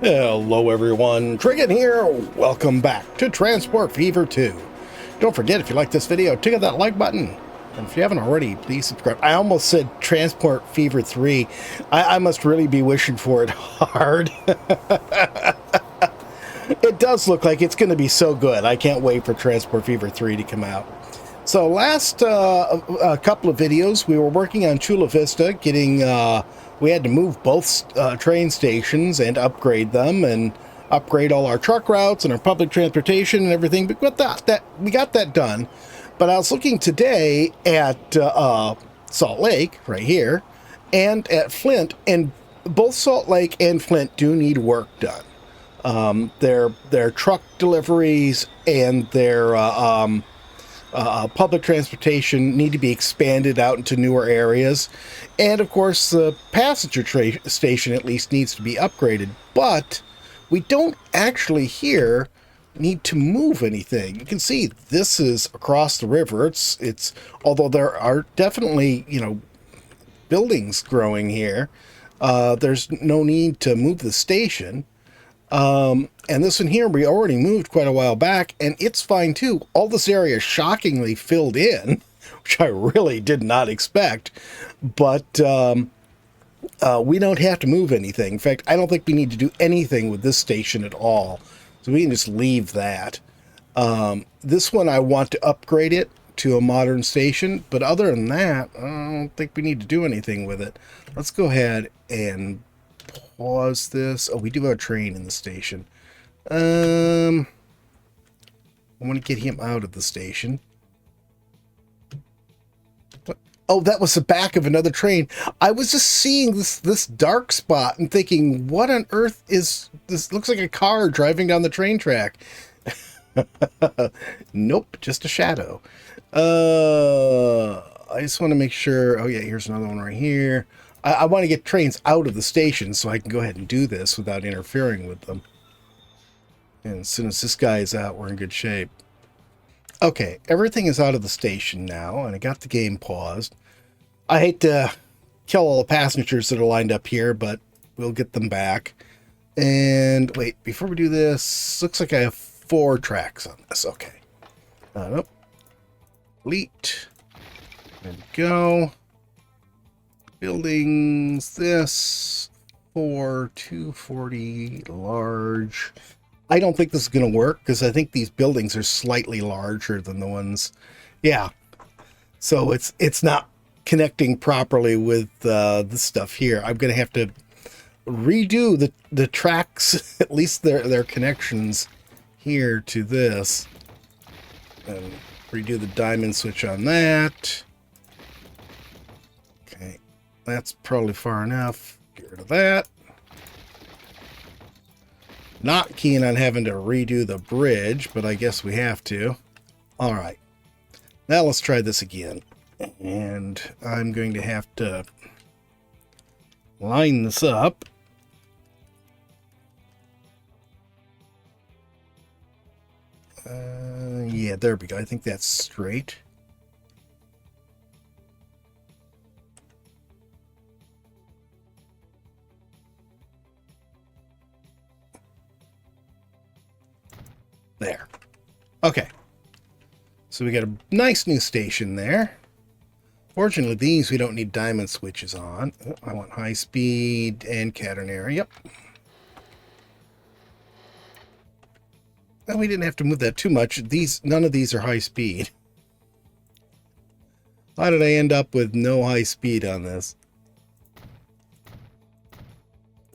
Hello everyone, Trigan here. Welcome back to Transport Fever 2. Don't forget, if you like this video, tick that like button. And if you haven't already, please subscribe. I almost said Transport Fever 3. I must really be wishing for it hard. It does look like it's going to be so good. I can't wait for Transport Fever 3 to come out. So last a couple of videos, we were working on Chula Vista, getting... we had to move both train stations and upgrade them, and upgrade all our truck routes and our public transportation and everything. But we got that done. But I was looking today at Salt Lake right here, and at Flint, and both Salt Lake and Flint do need work done. Their truck deliveries and their public transportation need to be expanded out into newer areas. And of course, the passenger station at least needs to be upgraded. But we don't actually here need to move anything. You can see this is across the river. It's although there are definitely, buildings growing here, there's no need to move the station. And this one here, we already moved quite a while back, and it's fine too. All this area is shockingly filled in, which I really did not expect, but we don't have to move anything. In fact, I don't think we need to do anything with this station at all, so we can just leave that. This one, I want to upgrade it to a modern station, but other than that, I don't think we need to do anything with it. Let's go ahead and pause this. Oh, we do have a train in the station. I want to get him out of the station. What? Oh, that was the back of another train. I was just seeing this dark spot and thinking, what on earth is this? Looks like a car driving down the train track. Nope, just a shadow. I just want to make sure. Oh yeah, here's another one right here. I want to get trains out of the station so I can go ahead and do this without interfering with them. And as soon as this guy is out, we're in good shape. Okay, everything is out of the station now, and I got the game paused. I hate to kill all the passengers that are lined up here, but we'll get them back. And wait, before we do this, looks like I have 4 tracks on this. Okay. Nope. Delete. There we go. Buildings, this, 240 large. I don't think this is going to work because I think these buildings are slightly larger than the ones. Yeah. So it's not connecting properly with this stuff here. I'm going to have to redo the tracks, at least their connections here to this. And redo the diamond switch on that. Okay. That's probably far enough. Get rid of that. Not keen on having to redo the bridge, but I guess we have to. All right. Now let's try this again. And I'm going to have to line this up. Yeah, there we go. I think that's straight. There. Okay. So we got a nice new station there. Fortunately, these we don't need diamond switches on. Oh, I want high speed and catenary. Yep. Well, we didn't have to move that too much. None of these are high speed. Why did I end up with no high speed on this?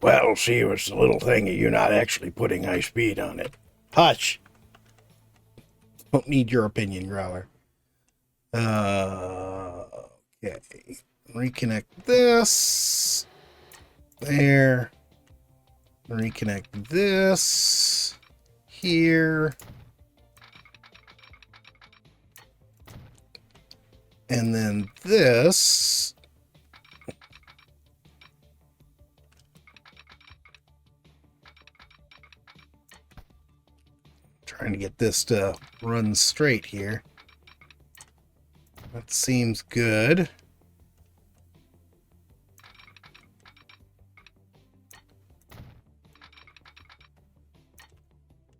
Well, see, it was the little thing of you not actually putting high speed on it. Hush. Don't need your opinion, Growler. Okay. Reconnect this. There. Reconnect this. Here. And then this. Trying to get this to run straight here. That seems good.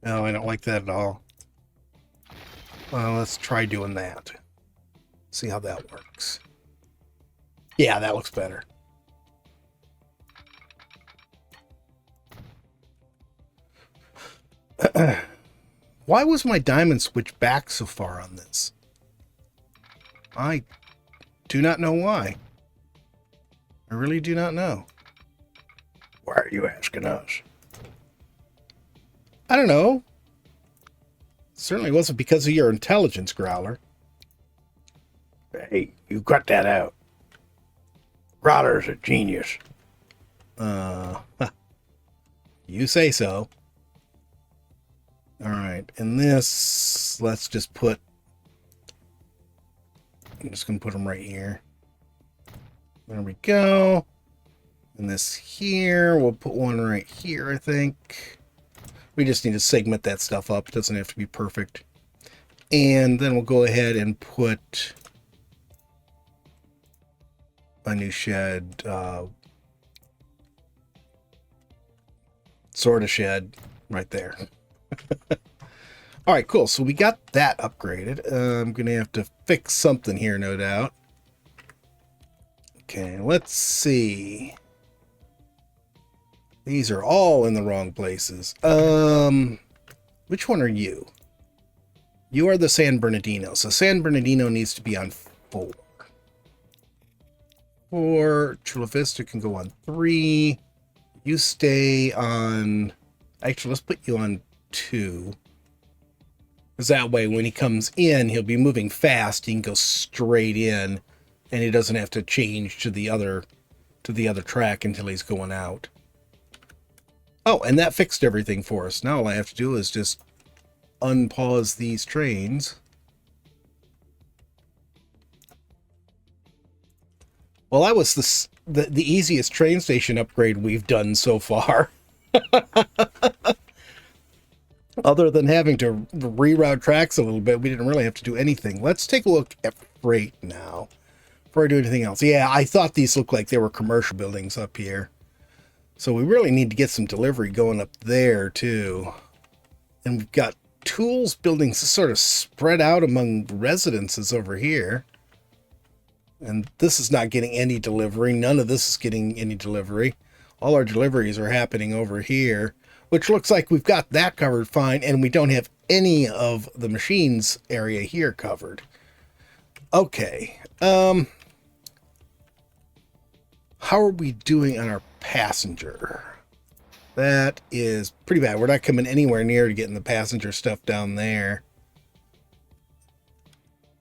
No, I don't like that at all. Well, let's try doing that. See how that works. Yeah, that looks better. Why was my diamond switch back so far on this? I do not know why. I really do not know. Why are you asking us? I don't know. Certainly wasn't because of your intelligence, Growler. Hey, you cut that out. Growler's a genius. You say so. Alright, and this, let's just put... I'm just going to put them right here. There we go. And this here, we'll put one right here, I think. We just need to segment that stuff up. It doesn't have to be perfect. And then we'll go ahead and put a new shed, sort of shed right there. All right, cool. So we got that upgraded. I'm going to have to fix something here, no doubt. Okay, let's see. These are all in the wrong places. Which one are you? You are the San Bernardino. So San Bernardino needs to be on 4. 4. Chula Vista can go on 3. You stay on... Actually, let's put you on 2. Because that way, when he comes in, he'll be moving fast. He can go straight in, and he doesn't have to change to the other track until he's going out. Oh, and that fixed everything for us. Now all I have to do is just unpause these trains. Well, that was the easiest train station upgrade we've done so far. Other than having to reroute tracks a little bit, we didn't really have to do anything. Let's take a look at freight now before I do anything else. Yeah, I thought these looked like they were commercial buildings up here. So we really need to get some delivery going up there, too. And we've got tools buildings sort of spread out among residences over here. And this is not getting any delivery. None of this is getting any delivery. All our deliveries are happening over here, which looks like we've got that covered fine, and we don't have any of the machines area here covered. Okay. How are we doing on our passenger? That is pretty bad. We're not coming anywhere near to getting the passenger stuff down there.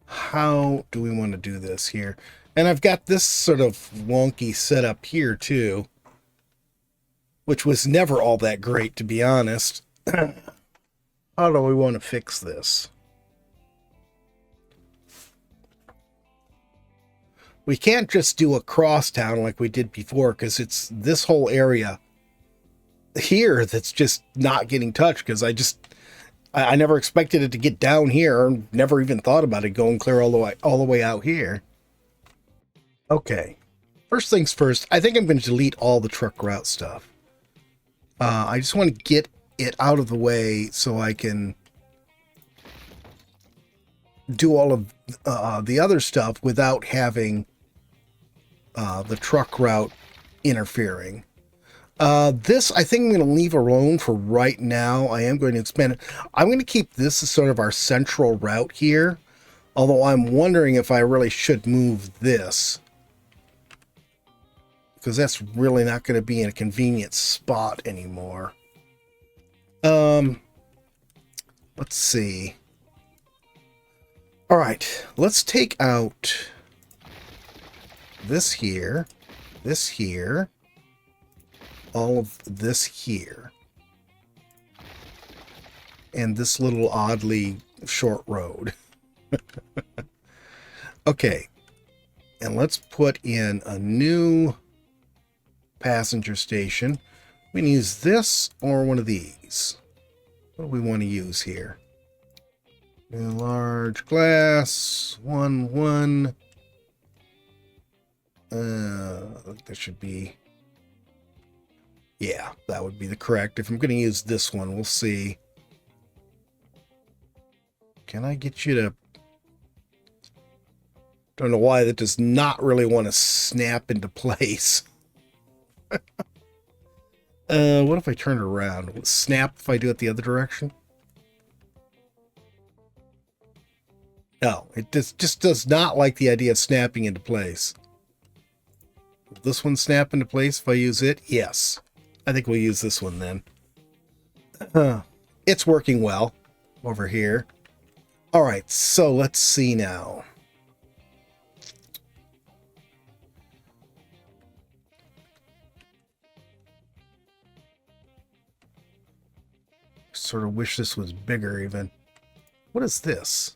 How do we want to do this here? And I've got this sort of wonky setup here too, which was never all that great, to be honest. How do we want to fix this? We can't just do a crosstown like we did before, because it's this whole area here that's just not getting touched, because I never expected it to get down here, and never even thought about it going clear all the way out here. Okay. First things first, I think I'm going to delete all the truck route stuff. I just want to get it out of the way so I can do all of the other stuff without having the truck route interfering. This, I think I'm going to leave alone for right now. I am going to expand it. I'm going to keep this as sort of our central route here, although I'm wondering if I really should move this, because that's really not going to be in a convenient spot anymore. Let's see. All right, let's take out this here, all of this here, and this little oddly short road. Okay, and let's put in a new passenger station. We can use this or one of these. What do we want to use here? A large glass, 1. That should be... Yeah, that would be the correct. If I'm going to use this one, we'll see. Can I get you to... Don't know why that does not really want to snap into place. What if I turn it around? Will it snap if I do it the other direction? No, it just does not like the idea of snapping into place. Will this one snap into place if I use it? Yes. I think we'll use this one then. It's working well over here. All right, so let's see now. Sort of wish this was bigger even. What is this?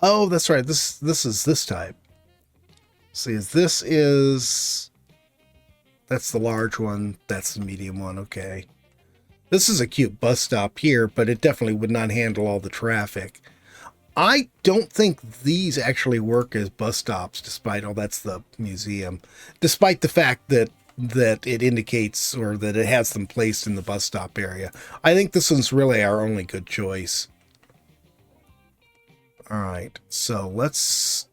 Oh, that's right. This is this type. See, this is... That's the large one. That's the medium one. Okay. This is a cute bus stop here, but it definitely would not handle all the traffic. I don't think these actually work as bus stops, despite, oh, that's the museum. Despite the fact that it indicates, or that it has them placed in the bus stop area. I think this one's really our only good choice. All right, so let's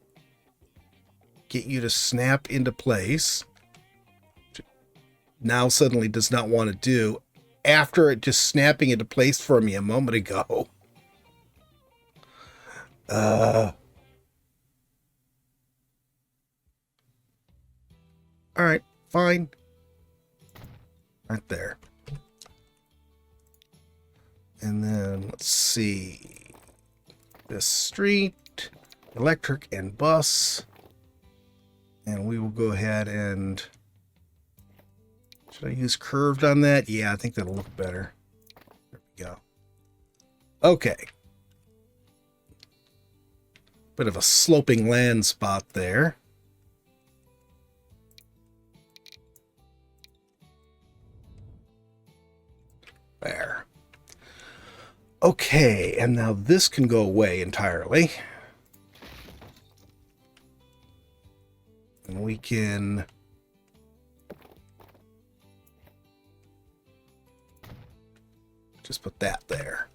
get you to snap into place. Now suddenly does not want to do, after it just snapping into place for me a moment ago. All right, fine. Right there. And then let's see. This street, electric and bus. And we will go ahead and... Should I use curved on that? Yeah, I think that'll look better. There we go. Okay. Bit of a sloping land spot there. There. Okay, and now this can go away entirely. And we can... just put that there.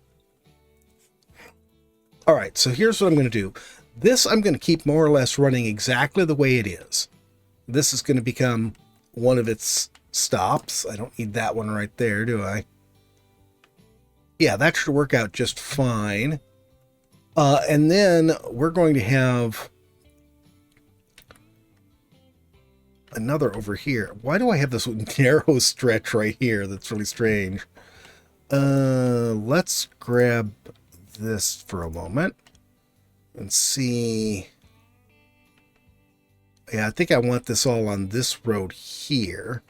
All right, so here's what I'm going to do. This I'm going to keep more or less running exactly the way it is. This is going to become one of its stops. I don't need that one right there, do I? Yeah, that should work out just fine. And then we're going to have another over here. Why do I have this narrow stretch right here? That's really strange. Let's grab this for a moment and see. Yeah, I think I want this all on this road here.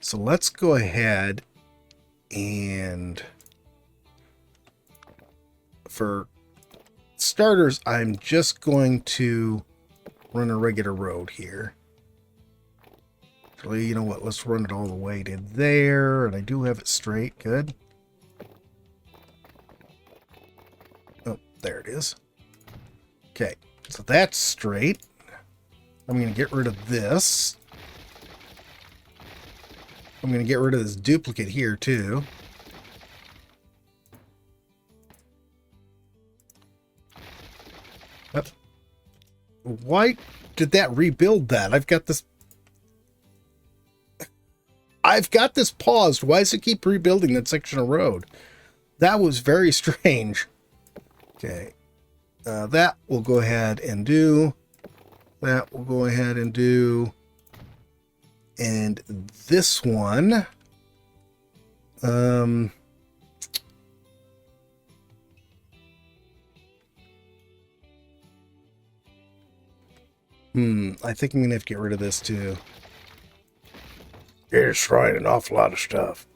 So let's go ahead and, for starters, I'm just going to run a regular road here. Actually, you know what? Let's run it all the way to there, and I do have it straight. Good. Oh, there it is. Okay, so that's straight. I'm going to get rid of this. I'm going to get rid of this duplicate here, too. Why did that rebuild that? I've got this paused. Why does it keep rebuilding that section of road? That was very strange. Okay. That we'll go ahead and do. That we'll go ahead and do. And this one, I think I'm gonna have to get rid of this too. You're destroying an awful lot of stuff.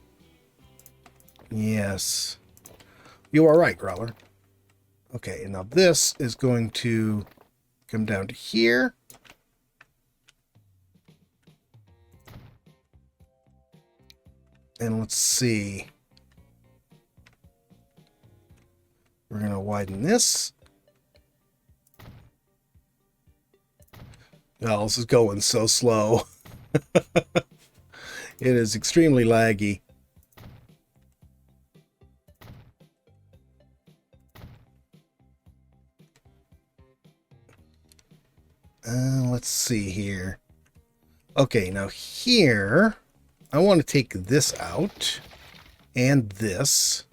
Yes, you are right, Growler. Okay, and now this is going to come down to here. And let's see. We're going to widen this. Oh, this is going so slow. It is extremely laggy. Let's see here. Okay, now here, I want to take this out and this.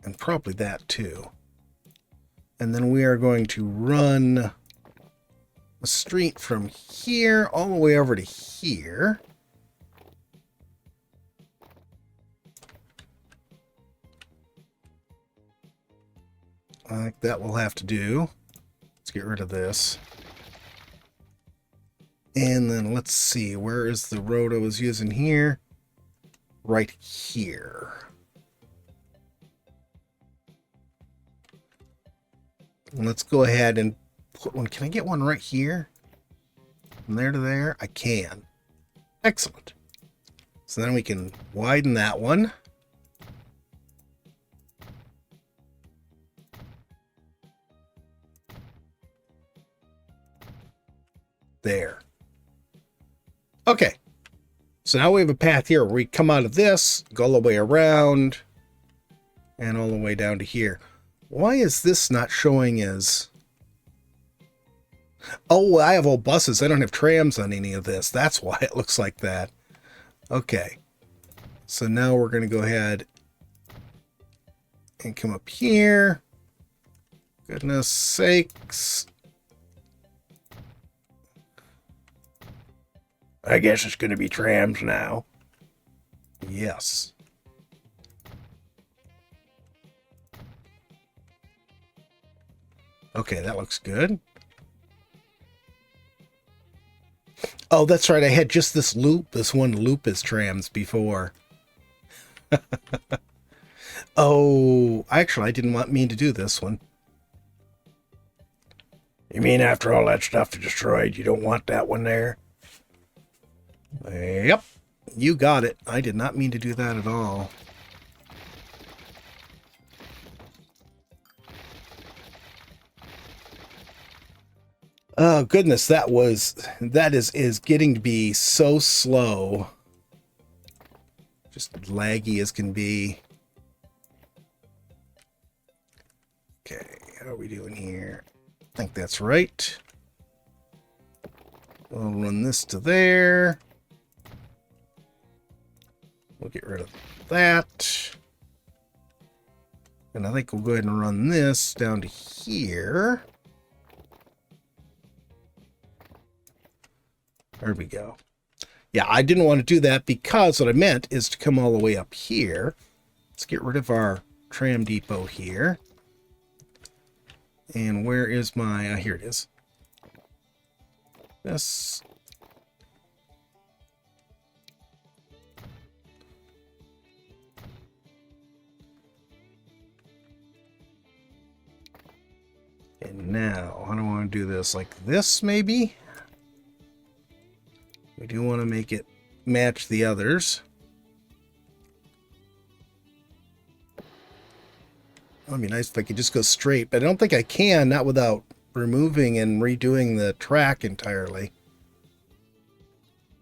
And probably that too. And then we are going to run a street from here all the way over to here. I think that will have to do. Let's get rid of this. And then let's see, where is the road I was using here? Right here. And let's go ahead and put one. Can I get one right here? From there to there? I can. Excellent. So then we can widen that one. There. Okay. So now we have a path here where we come out of this, go all the way around, and all the way down to here. Why is this not showing as... Oh, I have old buses. I don't have trams on any of this. That's why it looks like that. Okay. So now we're going to go ahead and come up here. Goodness sakes. I guess it's going to be trams now. Yes. Okay, that looks good. Oh, that's right. I had just this loop. This one loop is trams before. Oh, actually, I didn't mean to do this one. You mean after all that stuff is destroyed, you don't want that one there? Yep, you got it. I did not mean to do that at all. Oh goodness, that is getting to be so slow. Just laggy as can be. Okay, how are we doing here? I think that's right. We'll run this to there. We'll get rid of that. And I think we'll go ahead and run this down to here. There we go. Yeah, I didn't want to do that because what I meant is to come all the way up here. Let's get rid of our tram depot here. And where is my... here it is. This... And now, I don't want to do this like this, maybe? We do want to make it match the others. That'd be nice if I could just go straight, but I don't think I can, not without removing and redoing the track entirely.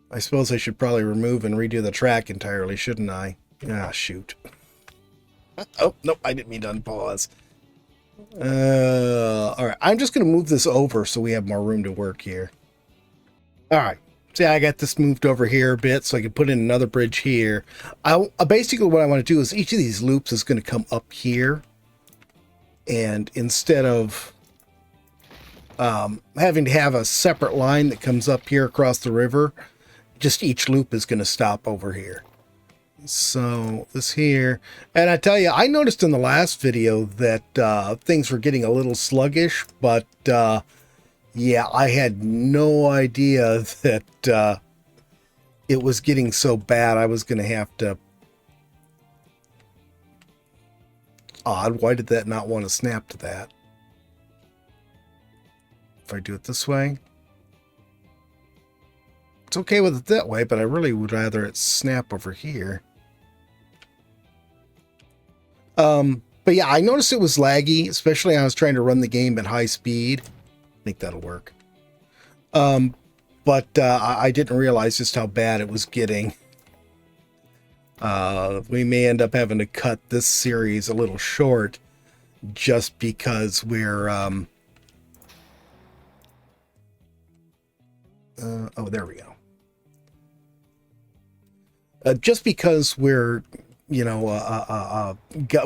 I suppose I should probably remove and redo the track entirely, shouldn't I? Ah, shoot. Oh, nope, I didn't mean to unpause. Alright, I'm just going to move this over so we have more room to work here. Alright. See, I got this moved over here a bit so I can put in another bridge here. Basically what I want to do is each of these loops is going to come up here. And instead of having to have a separate line that comes up here across the river, just each loop is going to stop over here. So this here, and I tell you, I noticed in the last video that things were getting a little sluggish, but yeah, I had no idea that it was getting so bad. I was going to have to... Odd, why did that not want to snap to that? If I do it this way? It's okay with it that way, but I really would rather it snap over here. But yeah, I noticed it was laggy, especially when I was trying to run the game at high speed. I think that'll work. But I didn't realize just how bad it was getting. We may end up having to cut this series a little short just because we're oh, there we go. Just because we're, you know,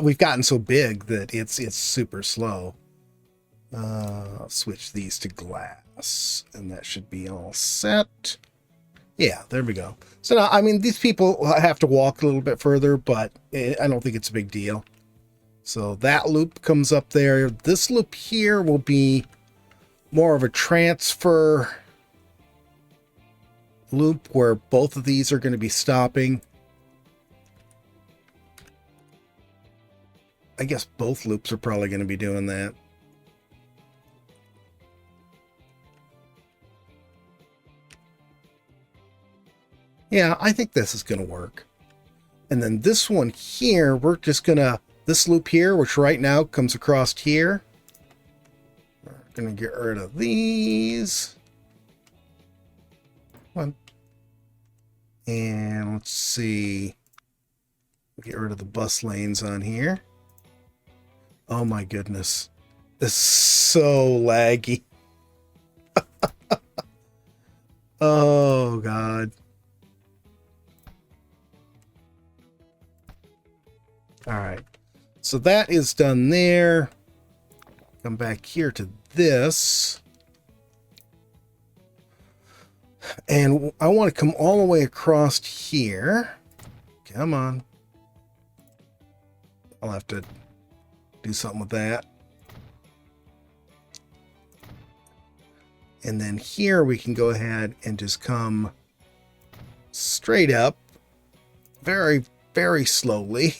we've gotten so big that it's super slow. I'll switch these to glass, and that should be all set. Yeah, there we go. So now, I mean, these people have to walk a little bit further, but I don't think it's a big deal. So that loop comes up there. This loop here will be more of a transfer loop where both of these are going to be stopping. I guess both loops are probably going to be doing that. Yeah, I think this is going to work. And then this one here, we're just going to, this loop here, which right now comes across here. We're going to get rid of these. One. And let's see. Get rid of the bus lanes on here. Oh my goodness. This is so laggy. Oh God. All right. So that is done there. Come back here to this. And I want to come all the way across here. Come on. I'll have to do something with that. And then here we can go ahead and just come straight up very, very slowly.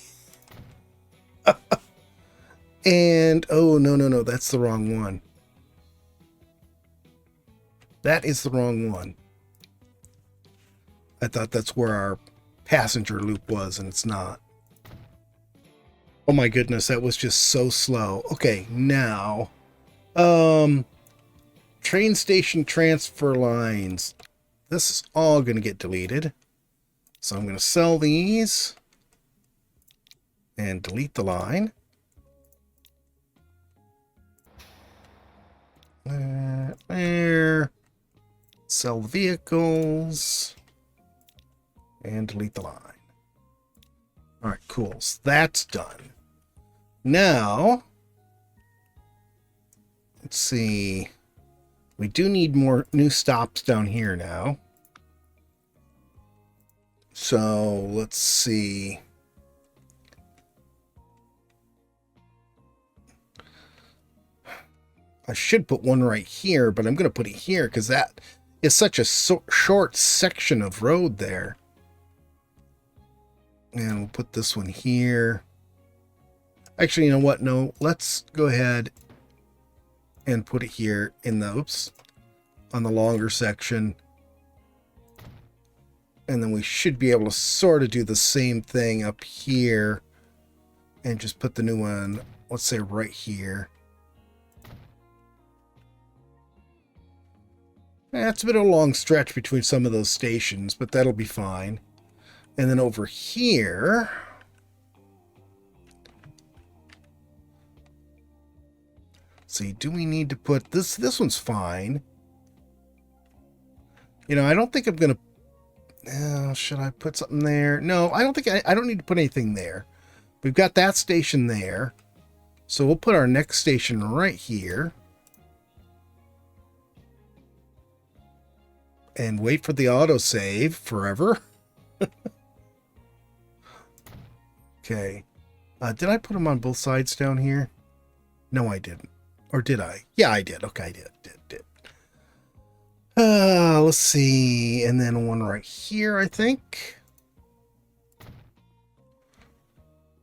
And, oh, no, that's the wrong one. That is the wrong one. I thought that's where our passenger loop was, and it's not. Oh my goodness, that was just so slow. Okay, now, train station transfer lines. This is all going to get deleted. So I'm going to sell these and delete the line. There. Sell the vehicles and delete the line. All right, cool. So that's done. Now, let's see. We do need more new stops down here now. So let's see. I should put one right here, but I'm going to put it here because that is such a short section of road there. And we'll put this one here. Actually, you know what? No, let's go ahead and put it here in the, oops, on the longer section. And then we should be able to sort of do the same thing up here and just put the new one, let's say right here. It's a bit of a long stretch between some of those stations, but that'll be fine. And then over here, see, do we need to put this? This one's fine. You know, I don't think I'm going to, should I put something there? No, I don't think I don't need to put anything there. We've got that station there. So we'll put our next station right here. And wait for the autosave forever. Okay. Did I put them on both sides down here? No, I didn't. Or did I? Yeah, I did. Okay, I did. Let's see. And then one right here, I think.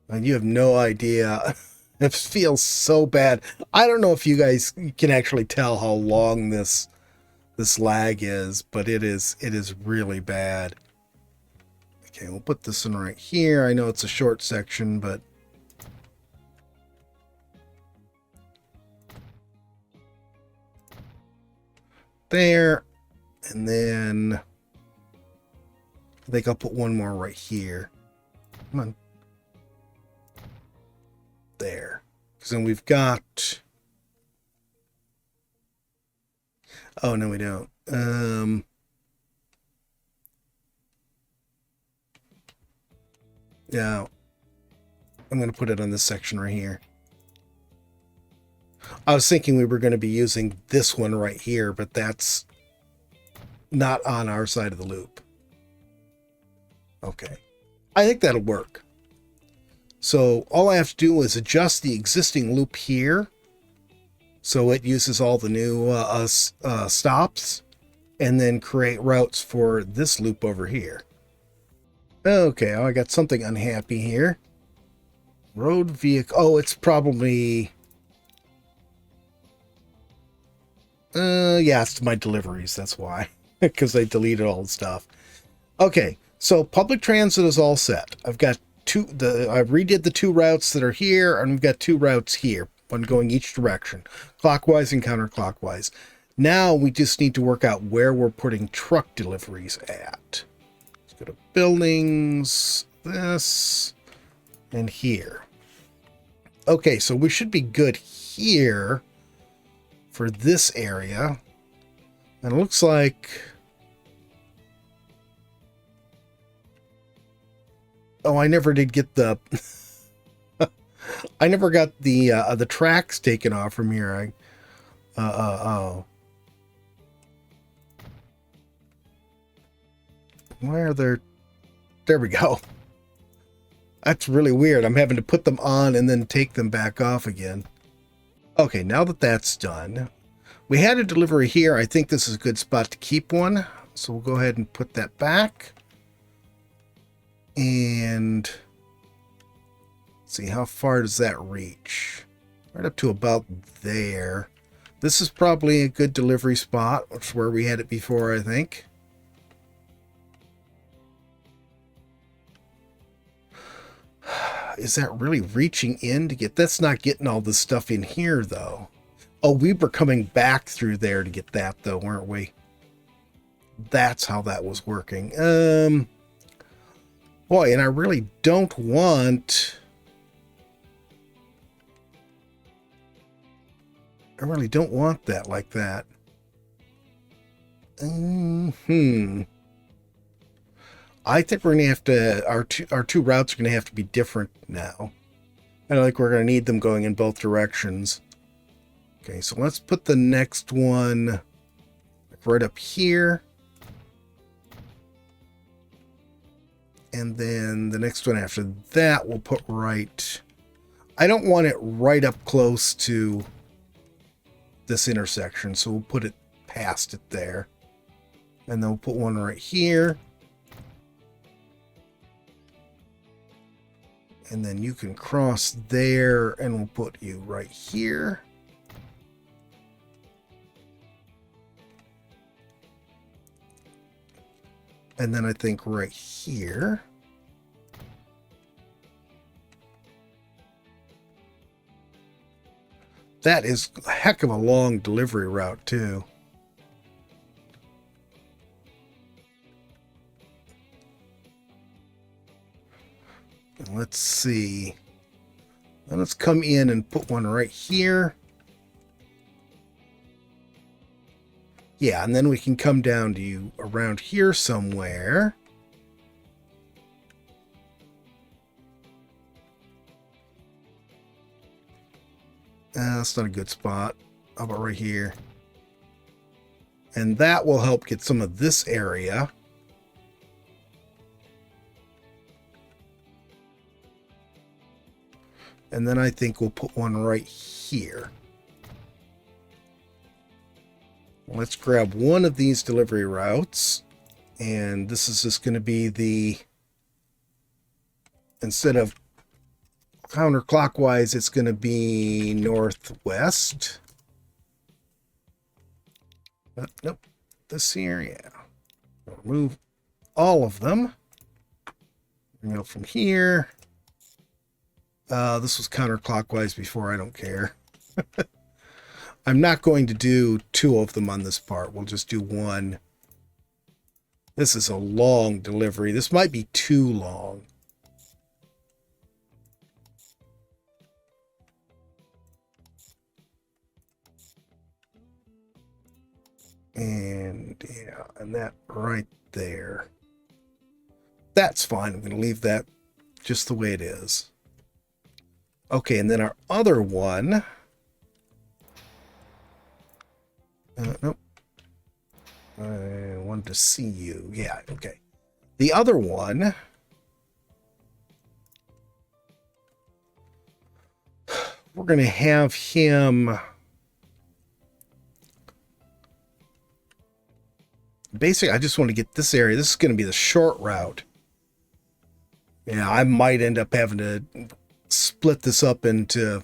And you have no idea. It feels so bad. I don't know if you guys can actually tell how long this lag is, but it is really bad. Okay, we'll put this one right here. I know it's a short section, but there. And then I think I'll put one more right here. Come on. There. Because then we've got... Oh, no, we don't. Yeah. I'm going to put it on this section right here. I was thinking we were going to be using this one right here, but that's not on our side of the loop. Okay. I think that'll work. So all I have to do is adjust the existing loop here so it uses all the new stops, and then create routes for this loop over here. Okay, I got something unhappy here. Road vehicle. Oh, it's probably... yeah, it's my deliveries. That's why. Because I deleted all the stuff. Okay, so public transit is all set. I've got I redid the 2 routes that are here, and we've got 2 routes here. One going each direction, clockwise and counterclockwise. Now we just need to work out where we're putting truck deliveries at. Let's go to buildings, this, and here. Okay, so we should be good here for this area. And it looks like... Oh, I never did get the... I never got the tracks taken off from here. Oh. Where are there? There we go. That's really weird. I'm having to put them on and then take them back off again. Okay, now that that's done, we had a delivery here. I think this is a good spot to keep one. So we'll go ahead and put that back. And see, how far does that reach? Right up to about there. This is probably a good delivery spot. That's where we had it before, I think. Is that really reaching in to get... That's not getting all this stuff in here, though. Oh, we were coming back through there to get that, though, weren't we? That's how that was working. Boy, and I really don't want... I really don't want that like that. I think we're going to have to... Our two routes are going to have to be different now. I think we're going to need them going in both directions. Okay, so let's put the next one right up here. And then the next one after that we'll put right... I don't want it right up close to this intersection, so we'll put it past it there. And then we'll put one right here. And then you can cross there, and we'll put you right here. And then I think right here. That is a heck of a long delivery route, too. Let's see. Now let's come in and put one right here. Yeah, and then we can come down to you around here somewhere. That's not a good spot. How about right here? And that will help get some of this area. And then I think we'll put one right here. Let's grab one of these delivery routes. And this is just going to be the... Instead of counterclockwise, it's going to be northwest. Nope. This here, yeah. Remove all of them. Go from here. This was counterclockwise before. I don't care. I'm not going to do 2 of them on this part. We'll just do 1. This is a long delivery. This might be too long. And yeah, and that right there. That's fine. I'm going to leave that just the way it is. Okay, and then our other one. Nope. I wanted to see you. Yeah, okay. The other one. We're going to have him. Basically, I just want to get this area. This is going to be the short route. Yeah, I might end up having to split this up into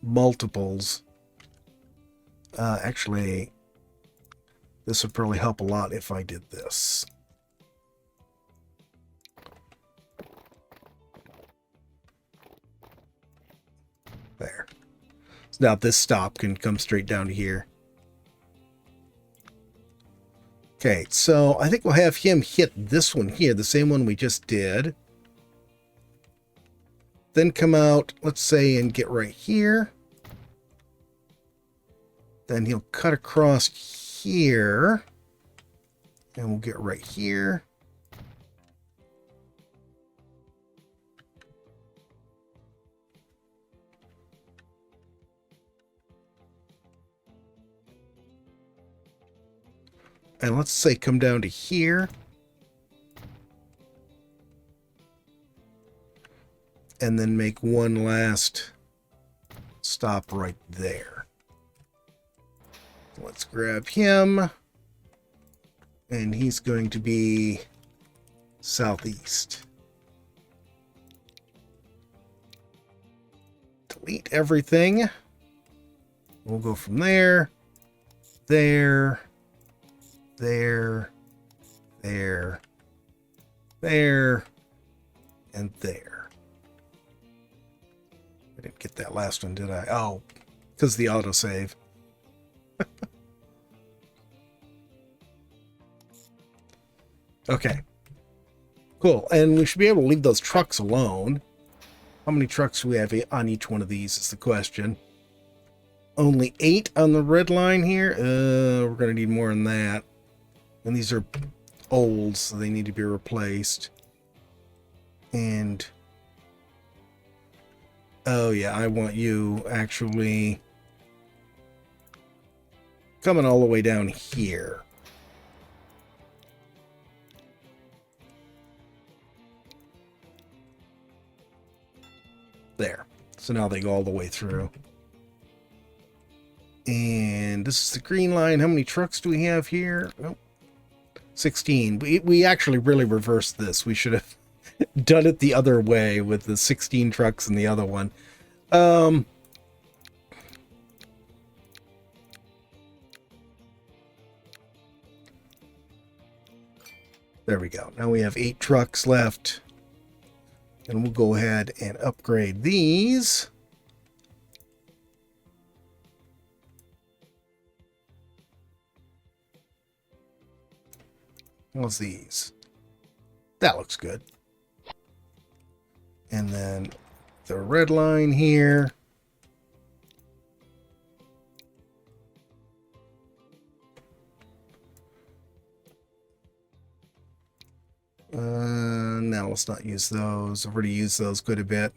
multiples. Actually, this would probably help a lot if I did this. There. So now this stop can come straight down to here. Okay, so I think we'll have him hit this one here, the same one we just did. Then come out, let's say, and get right here. Then he'll cut across here. And we'll get right here. And let's say come down to here. And then make one last stop right there. Let's grab him. And he's going to be southeast. Delete everything. We'll go from there, there, there, there, there, and there. I didn't get that last one, did I? Oh, because the autosave. Okay. Cool. And we should be able to leave those trucks alone. How many trucks do we have on each one of these is the question. Only 8 on the red line here. We're going to need more than that. And these are old, so they need to be replaced. And oh yeah, I want you actually coming all the way down here. There. So now they go all the way through. And this is the green line. How many trucks do we have here? Oh, 16. We actually really reversed this. We should have done it the other way with the 16 trucks and the other one. There we go. Now we have 8 trucks left. And we'll go ahead and upgrade these. What's these? That looks good. And then the red line here. Now let's not use those. I've already used those quite a bit.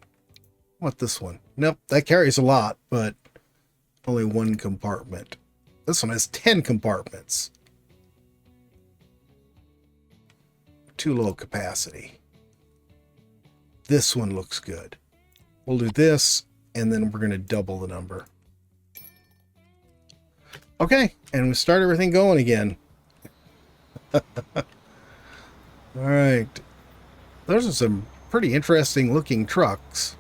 What this one? Nope, that carries a lot, but only 1 compartment. This one has 10 compartments. Too low capacity. This one looks good. We'll do this, and then we're going to double the number. Okay, and we start everything going again. All right. Those are some pretty interesting looking trucks.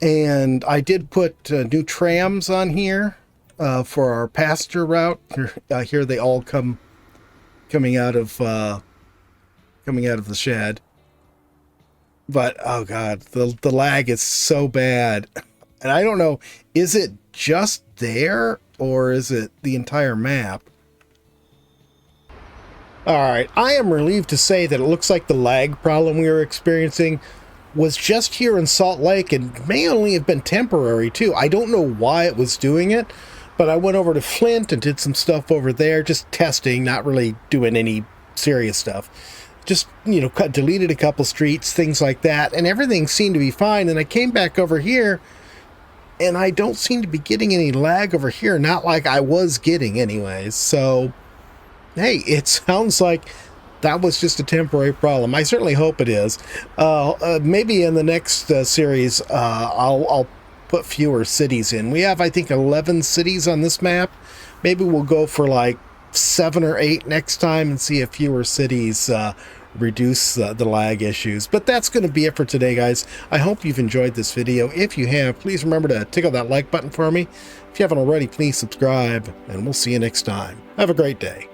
And I did put new trams on here for our passenger route. Here they all coming out of the shed. But oh god, the lag is so bad. And I don't know, is it just there or is it the entire map? All right, I am relieved to say that it looks like the lag problem we were experiencing was just here in Salt Lake and may only have been temporary too. I don't know why it was doing it, but I went over to Flint and did some stuff over there, just testing, not really doing any serious stuff. Just, you know, deleted a couple streets, things like that, and everything seemed to be fine. And I came back over here, and I don't seem to be getting any lag over here, not like I was getting anyways. So, hey, it sounds like that was just a temporary problem. I certainly hope it is. Maybe in the next series, I'll put fewer cities in. We have, I think, 11 cities on this map. Maybe we'll go for like 7 or 8 next time and see if fewer cities reduce the lag issues. But that's going to be it for today, guys. I hope you've enjoyed this video. If you have, please remember to tickle that like button for me. If you haven't already, please subscribe, and we'll see you next time. Have a great day.